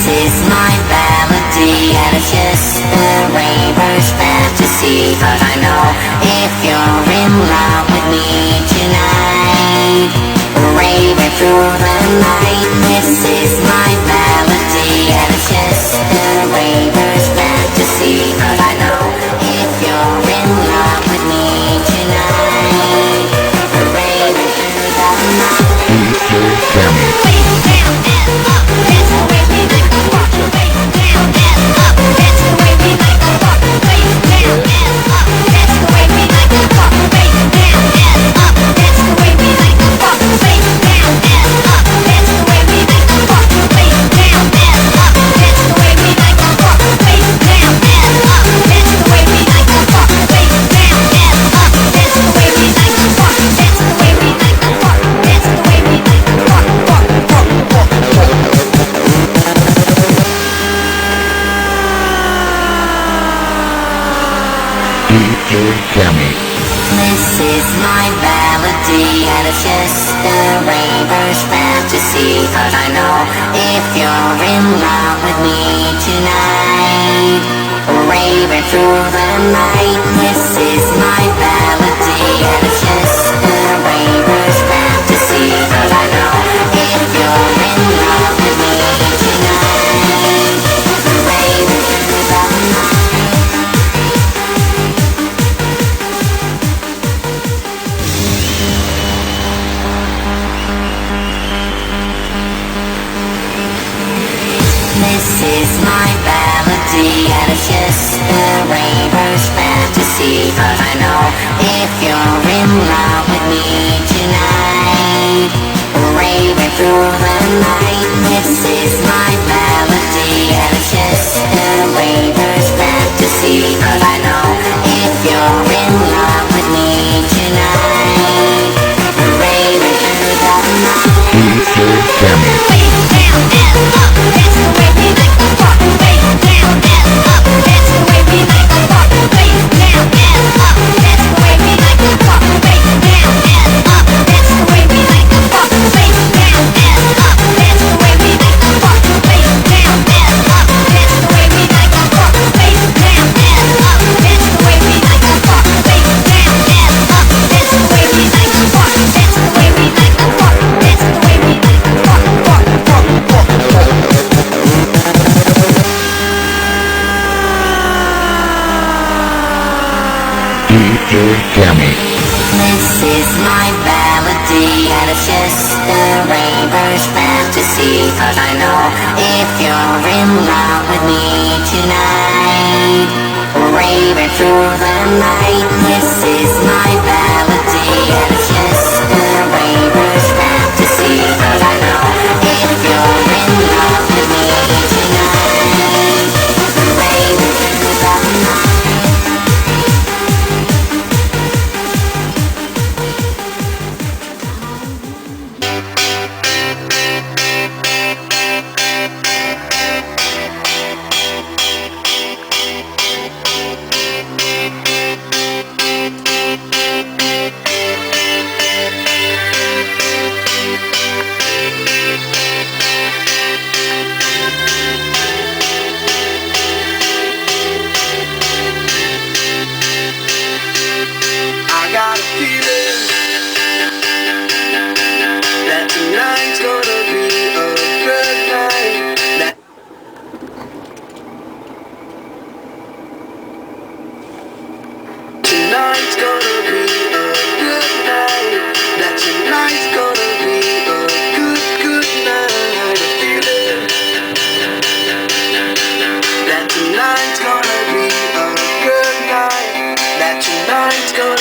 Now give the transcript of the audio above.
is my melody, and it's just a raver's fantasy. But I know if you're in love with me tonight, raving through the night. This is my melody, and it's just a raver's fantasy. But I know if you're in love with me tonight, raving through the night. Face down and up, that's the way we like to rock. Face down and up, that's the way we like to rock. Face down and up, that's the way we like to rock. Face down and up, that's the way we like to rock. Face down and up, that's the way we like to rock. Face down and up, that's the way we like to rock. Face down and up, that's the way we like to rock. Face down and up, that's the way we like to rock. That's the way we like to rock. That's the way we like to rock. DJ Cammy. This is my melody, and it's just a raver's fantasy. But I know if you're in love with me tonight, raving through the night. This is my melody, and it's just a raver's fantasy. But I know if you're in love with me tonight, raving through the night. This is my melody, and it's just a raver's fantasy. But I know if you're in love with me tonight, raving through the night. This is my melody, and it's just a raver's fantasy. But I know if you're in love with me tonight, raving through the night. DJ Cammy. Face down and up, that's the way we like to rock. Face down and up, that's the way we like to rock. Face down and up, that's the way we like to rock. Face down and up, that's the way we like to rock. Face down and up, that's the way we like to rock. Face down and up, that's the way we like to rock. Face down and up, that's the way we like to rock. Face down and up, that's the way we like to rock. That's the way we like to rock. That's the way we like to rock. DJ Cammy. This is my melody, and it's just a raver's fantasy. But I know if you're in love with me tonight, raving through the night. This is my melody, and it's just a raver's fantasy. But I know if you're in love with me tonight, raving through the night. I got a feeling that tonight's gonna be a good night. That tonight's gonna be a good night. That tonight's gonna be a good night. A feeling that tonight's gonna be a good night. That tonight's gonna